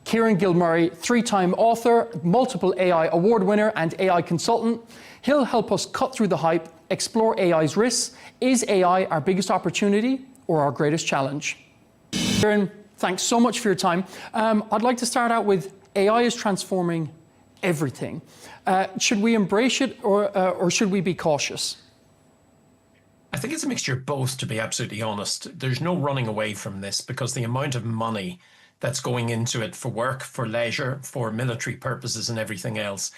Kieran Gilmurray, three-time author, multiple AI award winner and AI consultant. He'll help us cut through the hype, explore AI's risks. Is AI our biggest opportunity or our greatest challenge? Kieran, thanks so much for your time. I'd like to start out with AI is transforming everything. Should we embrace it or should we be cautious? I think it's a mixture of both, to be absolutely honest. There's no running away from this because the amount of money that's going into it for work, for leisure, for military purposes and everything else,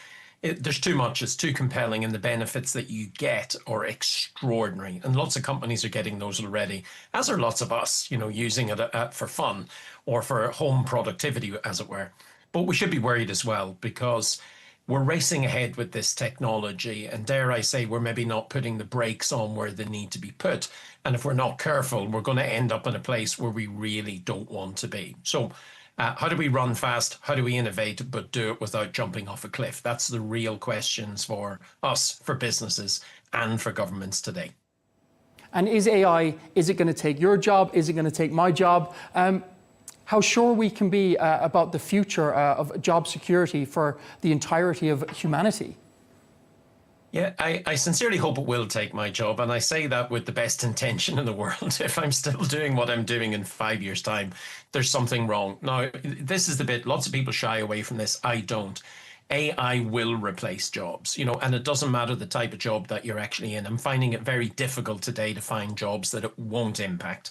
there's too much, it's too compelling, and the benefits that you get are extraordinary. And lots of companies are getting those already, as are lots of us, using it for fun or for home productivity, as it were. But we should be worried as well because we're racing ahead with this technology, and dare I say, we're maybe not putting the brakes on where they need to be put. And if we're not careful, we're going to end up in a place where we really don't want to be. So how do we run fast? How do we innovate, but do it without jumping off a cliff? That's the real questions for us, for businesses, and for governments today. And is AI, is it going to take your job? Is it going to take my job? How sure we can be about the future of job security for the entirety of humanity? Yeah, I sincerely hope it will take my job, and I say that with the best intention in the world. If I'm still doing what I'm doing in 5 years' time, there's something wrong. Now, this is the bit, lots of people shy away from this. I don't. AI will replace jobs, and it doesn't matter the type of job that you're actually in. I'm finding it very difficult today to find jobs that it won't impact.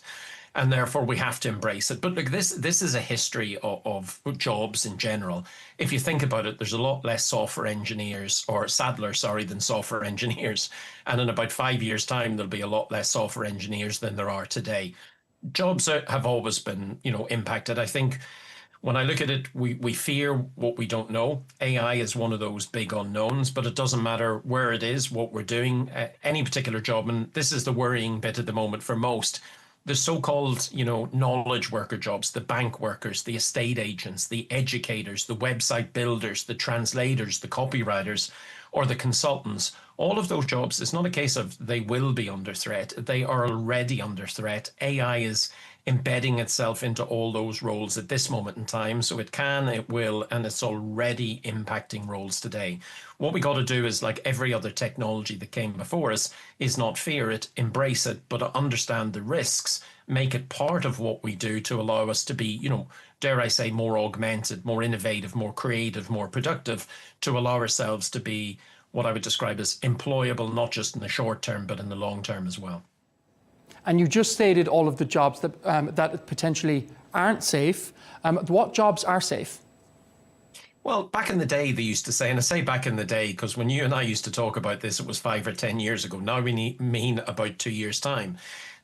And therefore we have to embrace it. But look, this is a history of jobs in general. If you think about it, there's a lot less software engineers, or Sadler, sorry, than software engineers. And in about 5 years' time, there'll be a lot less software engineers than there are today. Jobs have always been, impacted. I think when I look at it, we fear what we don't know. AI is one of those big unknowns, but it doesn't matter where it is, what we're doing, any particular job. And this is the worrying bit at the moment for most. The so-called, knowledge worker jobs, the bank workers, the estate agents, the educators, the website builders, the translators, the copywriters, or the consultants, all of those jobs, it's not a case of they will be under threat. They are already under threat. AI is embedding itself into all those roles at this moment in time. So it can, it will, and it's already impacting roles today. What we got to do is, like every other technology that came before us, is not fear it, embrace it, but understand the risks, make it part of what we do to allow us to be, dare I say, more augmented, more innovative, more creative, more productive, to allow ourselves to be what I would describe as employable, not just in the short term, but in the long term as well. And you just stated all of the jobs that, that potentially aren't safe. What jobs are safe? Well, back in the day, they used to say, and I say back in the day because when you and I used to talk about this, it was 5 or 10 years ago. Now we mean about 2 years' time.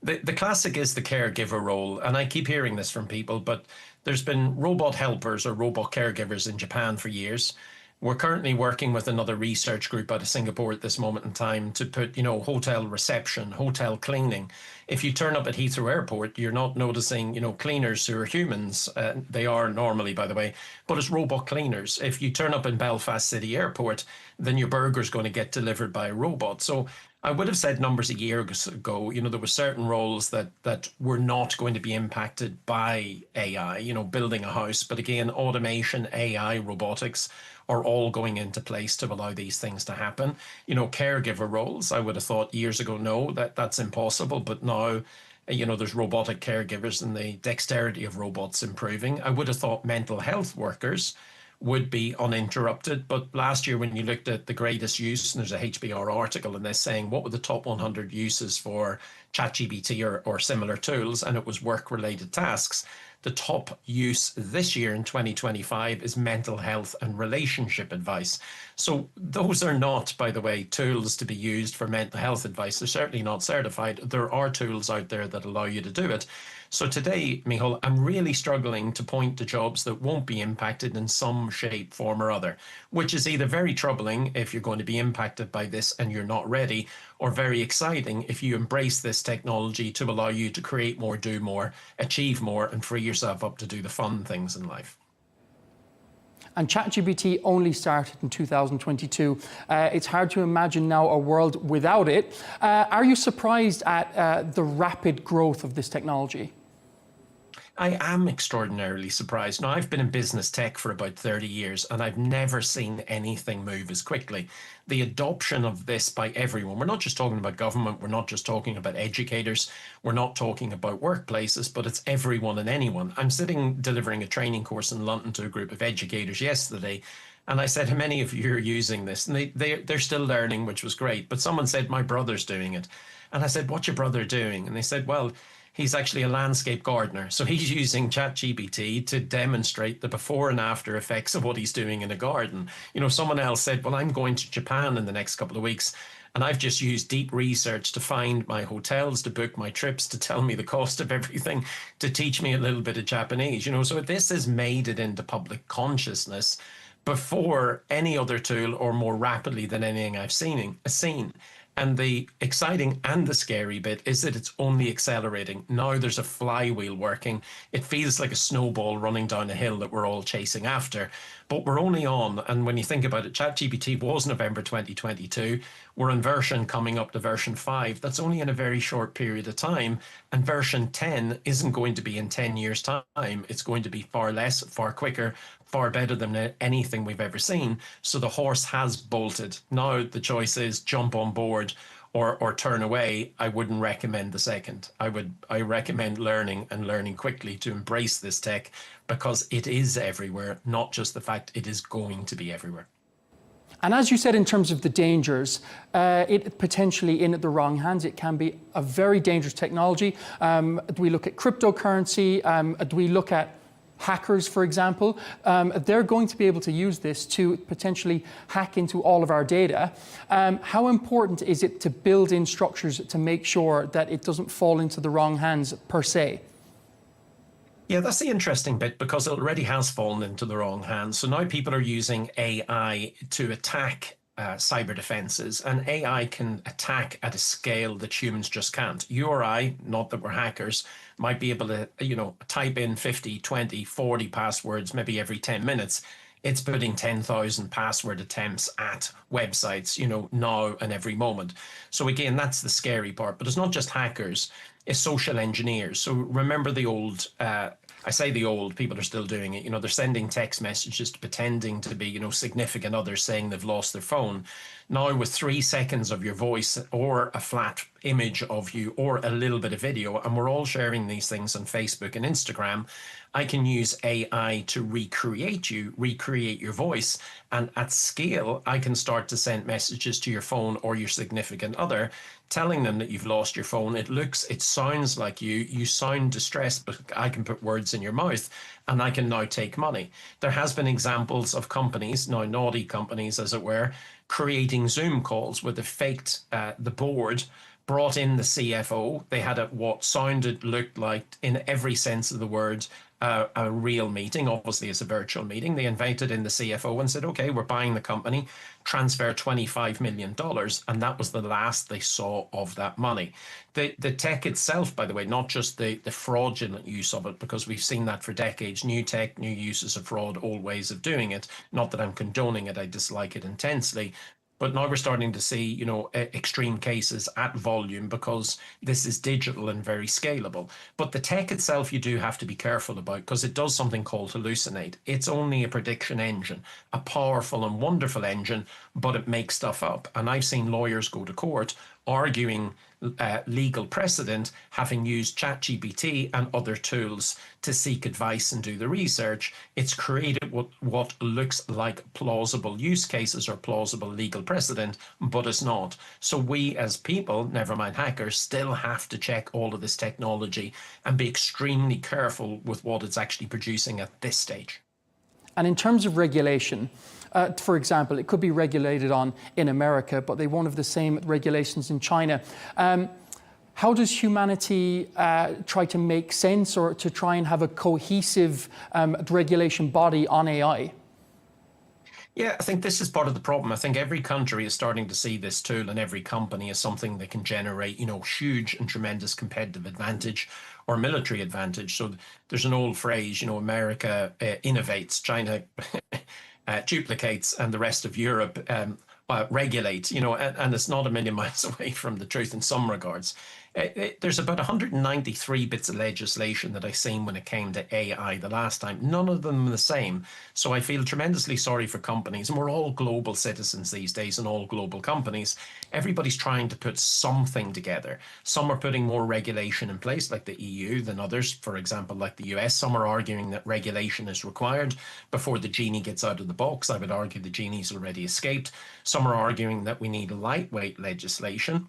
The classic is the caregiver role, and I keep hearing this from people, but there's been robot helpers or robot caregivers in Japan for years. We're currently working with another research group out of Singapore at this moment in time to put, hotel reception, hotel cleaning. If you turn up at Heathrow Airport, you're not noticing, cleaners who are humans. They are normally, by the way, but it's robot cleaners. If you turn up in Belfast City Airport, then your burger's going to get delivered by a robot. So I would have said numbers a year ago, there were certain roles that were not going to be impacted by AI, building a house. But again, automation, AI, robotics are all going into place to allow these things to happen. Caregiver roles, I would have thought years ago, no, that's impossible. But now, there's robotic caregivers and the dexterity of robots improving. I would have thought mental health workers would be uninterrupted. But last year, when you looked at the greatest use, and there's a HBR article in this saying, what were the top 100 uses for ChatGPT or similar tools? And it was work-related tasks. The top use this year in 2025 is mental health and relationship advice. So those are not, by the way, tools to be used for mental health advice. They're certainly not certified. There are tools out there that allow you to do it. So today, Michal, I'm really struggling to point to jobs that won't be impacted in some shape, form or other, which is either very troubling if you're going to be impacted by this and you're not ready, or very exciting if you embrace this technology to allow you to create more, do more, achieve more, and free yourself up to do the fun things in life. And ChatGPT only started in 2022. It's hard to imagine now a world without it. Are you surprised at the rapid growth of this technology? I am extraordinarily surprised. Now, I've been in business tech for about 30 years and I've never seen anything move as quickly. The adoption of this by everyone, we're not just talking about government, we're not just talking about educators, we're not talking about workplaces, but it's everyone and anyone. I'm sitting delivering a training course in London to a group of educators yesterday. And I said, how many of you are using this? And they're still learning, which was great. But someone said, my brother's doing it. And I said, what's your brother doing? And they said, well, he's actually a landscape gardener. So he's using ChatGPT to demonstrate the before and after effects of what he's doing in a garden. You know, someone else said, well, I'm going to Japan in the next couple of weeks. And I've just used deep research to find my hotels, to book my trips, to tell me the cost of everything, to teach me a little bit of Japanese. You know, so this has made it into public consciousness before any other tool or more rapidly than anything I've seen. And the exciting and the scary bit is that it's only accelerating. Now there's a flywheel working. It feels like a snowball running down a hill that we're all chasing after. But we're only on, and when you think about it, ChatGPT was November 2022. We're in version coming up to version 5. That's only in a very short period of time. And version 10 isn't going to be in 10 years' time. It's going to be far less, far quicker, far better than anything we've ever seen. So the horse has bolted. Now the choice is jump on board or turn away. I wouldn't recommend the second. I recommend learning and learning quickly to embrace this tech because it is everywhere, not just the fact it is going to be everywhere. And as you said, in terms of the dangers, it potentially in the wrong hands, it can be a very dangerous technology. We look at cryptocurrency, we look at hackers, for example, they're going to be able to use this to potentially hack into all of our data. How important is it to build in structures to make sure that it doesn't fall into the wrong hands per se? Yeah, that's the interesting bit because it already has fallen into the wrong hands. So now people are using AI to attack cyber defenses, and AI can attack at a scale that humans just can't. You or I, not that we're hackers, might be able to, you know, type in 50, 20, 40 passwords maybe every 10 minutes. It's putting 10,000 password attempts at websites, you know, now and every moment. So again, that's the scary part. But it's not just hackers, it's social engineers. So remember the old, I say the old, people are still doing it. You know, they're sending text messages pretending to be, you know, significant others saying they've lost their phone. Now with 3 seconds of your voice or a flat image of you or a little bit of video, and we're all sharing these things on Facebook and Instagram, I can use AI to recreate your voice. And at scale, I can start to send messages to your phone or your significant other, telling them that you've lost your phone. It sounds like you sound distressed, but I can put words in your mouth and I can now take money. There has been examples of companies, now naughty companies as it were, creating Zoom calls where they faked the board, brought in the CFO. They had what looked like in every sense of the word, a real meeting. Obviously it's a virtual meeting. They invited in the CFO and said, okay, we're buying the company, transfer $25 million. And that was the last they saw of that money. The tech itself, by the way, not just the fraudulent use of it, because we've seen that for decades, new tech, new uses of fraud, old ways of doing it. Not that I'm condoning it, I dislike it intensely. But now we're starting to see, you know, extreme cases at volume because this is digital and very scalable. But the tech itself, you do have to be careful about because it does something called hallucinate. It's only a prediction engine, a powerful and wonderful engine, but it makes stuff up. And I've seen lawyers go to court arguing legal precedent, having used ChatGPT and other tools to seek advice and do the research. It's created what looks like plausible use cases or plausible legal precedent, but it's not. So we as people, never mind hackers, still have to check all of this technology and be extremely careful with what it's actually producing at this stage. And in terms of regulation, for example, it could be regulated in America, but they won't have the same regulations in China. How does humanity try to make sense or to try and have a cohesive regulation body on AI? Yeah, I think this is part of the problem. I think every country is starting to see this tool and every company as something that can generate, you know, huge and tremendous competitive advantage or military advantage. So there's an old phrase, you know, America innovates, China duplicates, and the rest of Europe regulates, you know, and it's not a million miles away from the truth in some regards. There's about 193 bits of legislation that I seen when it came to AI the last time. None of them are the same. So I feel tremendously sorry for companies, and we're all global citizens these days and all global companies. Everybody's trying to put something together. Some are putting more regulation in place, like the EU, than others. For example, like the US, some are arguing that regulation is required before the genie gets out of the box. I would argue the genie's already escaped. Some are arguing that we need lightweight legislation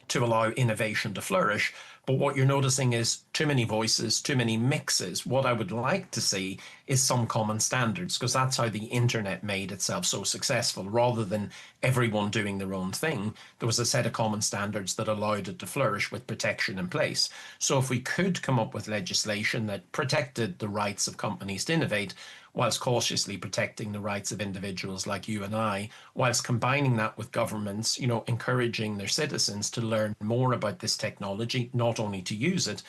to allow innovation to flourish. But what you're noticing is too many voices, too many mixes. What I would like to see is some common standards, because that's how the internet made itself so successful. Rather than everyone doing their own thing, there was a set of common standards that allowed it to flourish with protection in place. So if we could come up with legislation that protected the rights of companies to innovate, whilst cautiously protecting the rights of individuals like you and I, whilst combining that with governments, encouraging their citizens to learn more about this technology, not only to use it,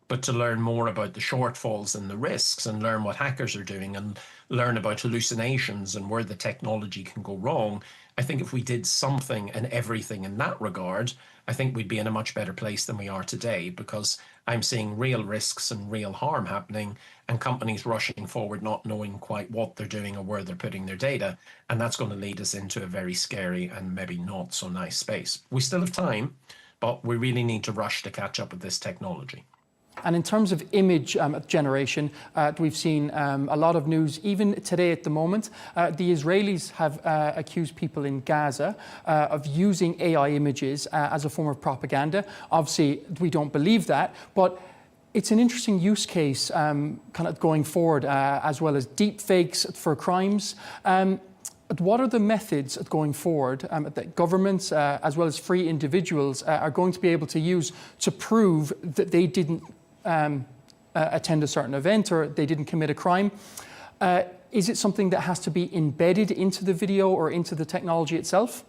but to learn more about the shortfalls and the risks, and learn what hackers are doing, and learn about hallucinations and where the technology can go wrong. I think if we did something and everything in that regard, I think we'd be in a much better place than we are today, because I'm seeing real risks and real harm happening, and companies rushing forward not knowing quite what they're doing or where they're putting their data. And that's going to lead us into a very scary and maybe not so nice space. We still have time, but we really need to rush to catch up with this technology. And in terms of image generation, we've seen a lot of news, even today at the moment. The Israelis have accused people in Gaza of using AI images as a form of propaganda. Obviously, we don't believe that, but it's an interesting use case kind of going forward, as well as deep fakes for crimes. What are the methods going forward that governments, as well as free individuals, are going to be able to use to prove that they didn't attend a certain event or they didn't commit a crime? Is it something that has to be embedded into the video or into the technology itself?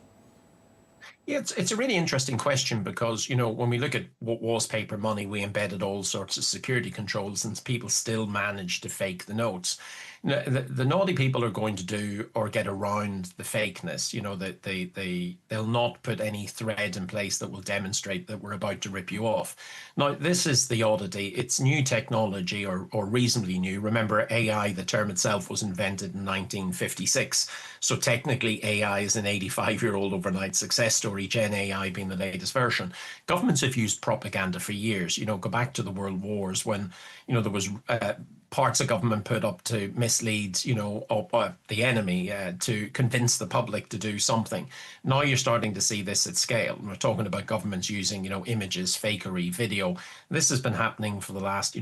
Yeah, it's a really interesting question, because, when we look at what was paper money, we embedded all sorts of security controls and people still managed to fake the notes. The naughty people are going to do or get around the fakeness, that they'll not put any thread in place that will demonstrate that we're about to rip you off. Now, this is the oddity. It's new technology, or reasonably new. Remember, AI, the term itself, was invented in 1956. So technically, AI is an 85-year-old overnight success story, Gen AI being the latest version. Governments have used propaganda for years. Go back to the World Wars, when, there was parts of government put up to mislead, the enemy, to convince the public to do something. Now you're starting to see this at scale. We're talking about governments using, images, fakery, video. This has been happening for the last,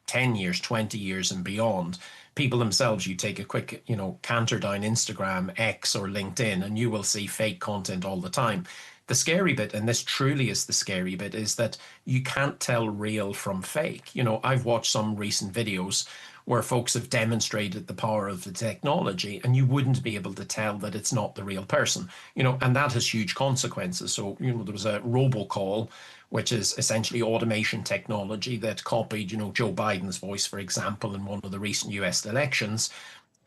10 years, 20 years and beyond. People themselves, you take a quick, canter down Instagram, X or LinkedIn, and you will see fake content all the time. The scary bit, and this truly is the scary bit, is that you can't tell real from fake. I've watched some recent videos where folks have demonstrated the power of the technology, and you wouldn't be able to tell that it's not the real person, and that has huge consequences. So, there was a robocall, which is essentially automation technology that copied, Joe Biden's voice, for example, in one of the recent US elections.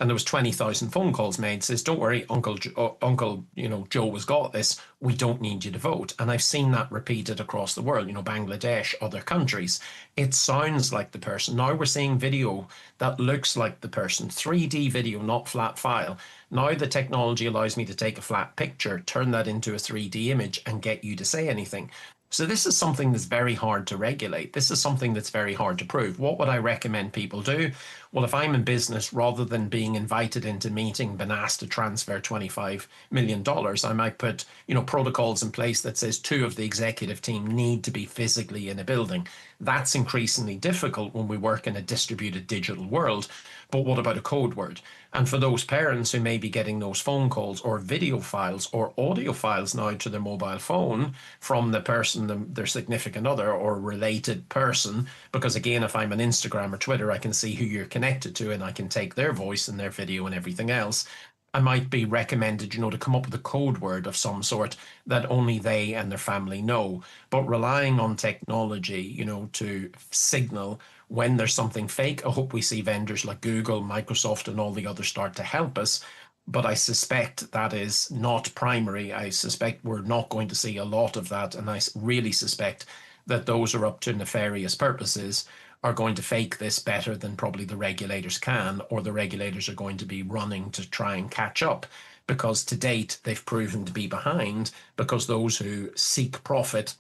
And there was 20,000 phone calls made. Says, don't worry, Uncle, Joe has got this. We don't need you to vote. And I've seen that repeated across the world, Bangladesh, other countries. It sounds like the person. Now we're seeing video that looks like the person. 3D video, not flat file. Now the technology allows me to take a flat picture, turn that into a 3D image, and get you to say anything. So this is something that's very hard to regulate. This is something that's very hard to prove. What would I recommend people do? Well, if I'm in business, rather than being invited into a meeting, been asked to transfer $25 million, I might put, protocols in place that says 2 of the executive team need to be physically in a building. That's increasingly difficult when we work in a distributed digital world. But what about a code word? And for those parents who may be getting those phone calls or video files or audio files now to their mobile phone from the person, their significant other or related person, because again, if I'm on Instagram or Twitter, I can see who you're connected to and I can take their voice and their video and everything else. I might be recommended, to come up with a code word of some sort that only they and their family know. But relying on technology, to signal when there's something fake, I hope we see vendors like Google, Microsoft, and all the others start to help us. But I suspect that is not primary. I suspect we're not going to see a lot of that. And I really suspect that those are up to nefarious purposes are going to fake this better than probably the regulators can, or the regulators are going to be running to try and catch up, because to date they've proven to be behind, because those who seek profit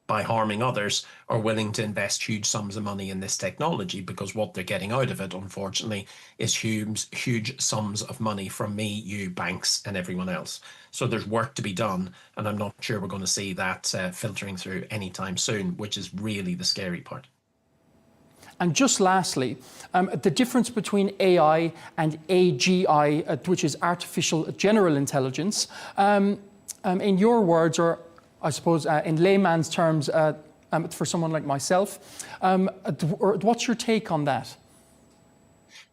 by harming others are willing to invest huge sums of money in this technology, because what they're getting out of it, unfortunately, is huge sums of money from me, you, banks, and everyone else. So there's work to be done, and I'm not sure we're going to see that filtering through anytime soon, which is really the scary part. And just lastly, the difference between AI and AGI, which is artificial general intelligence, in your words, or I suppose in layman's terms, for someone like myself, what's your take on that?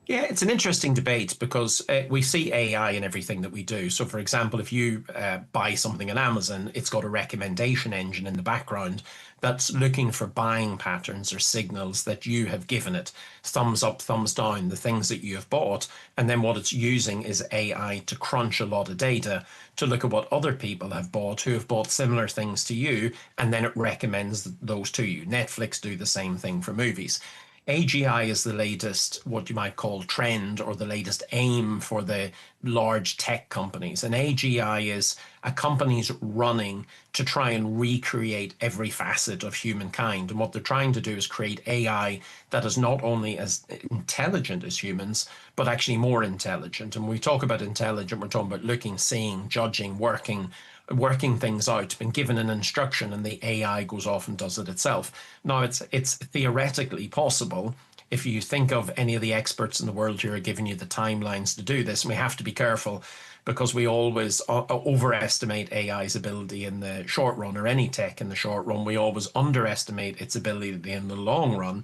Yeah, it's an interesting debate, because we see AI in everything that we do. So, for example, if you buy something on Amazon, it's got a recommendation engine in the background that's looking for buying patterns or signals that you have given it. Thumbs up, thumbs down, the things that you have bought. And then what it's using is AI to crunch a lot of data to look at what other people have bought who have bought similar things to you, and then it recommends those to you. Netflix do the same thing for movies. AGI is the latest, what you might call trend, or the latest aim for the large tech companies. And AGI is a company's running to try and recreate every facet of humankind. And what they're trying to do is create AI that is not only as intelligent as humans, but actually more intelligent. And when we talk about intelligent, we're talking about looking, seeing, judging, working things out, been given an instruction, and the AI goes off and does it itself. Now, it's theoretically possible. If you think of any of the experts in the world who are giving you the timelines to do this, and we have to be careful, because we always overestimate AI's ability in the short run, or any tech in the short run. We always underestimate its ability in the long run.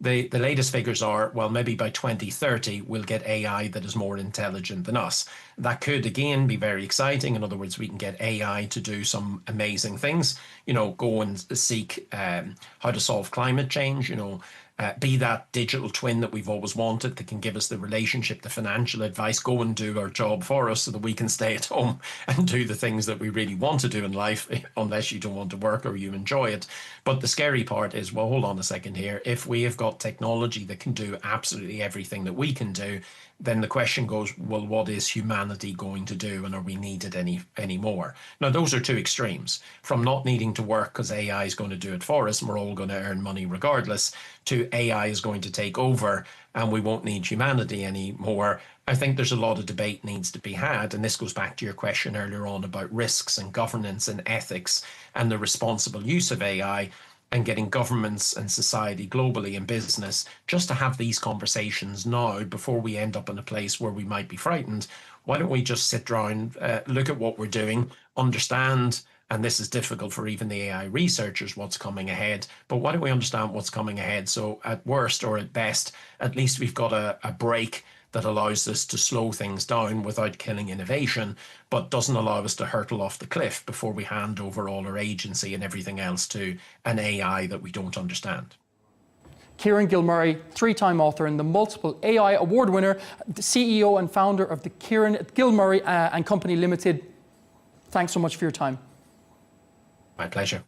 The latest figures are, well, maybe by 2030, we'll get AI that is more intelligent than us. That could, again, be very exciting. In other words, we can get AI to do some amazing things, go and seek how to solve climate change, be that digital twin that we've always wanted, that can give us the relationship, the financial advice, go and do our job for us so that we can stay at home and do the things that we really want to do in life, unless you don't want to work or you enjoy it. But the scary part is, well, hold on a second here. If we have got technology that can do absolutely everything that we can do, then the question goes, well, what is humanity going to do, and are we needed anymore? Now, those are two extremes, from not needing to work because AI is going to do it for us and we're all going to earn money regardless, to AI is going to take over and we won't need humanity anymore. I think there's a lot of debate needs to be had, and this goes back to your question earlier on about risks and governance and ethics and the responsible use of AI, and getting governments and society globally and business just to have these conversations now before we end up in a place where we might be frightened. Why don't we just sit down, look at what we're doing, understand, and this is difficult for even the AI researchers, what's coming ahead, but why don't we understand what's coming ahead? So at worst, or at best, at least we've got a break that allows us to slow things down without killing innovation, but doesn't allow us to hurtle off the cliff before we hand over all our agency and everything else to an AI that we don't understand. Kieran Gilmurray, three-time author and the multiple AI award winner, the CEO and founder of the Kieran Gilmurray and Company Limited. Thanks so much for your time. My pleasure.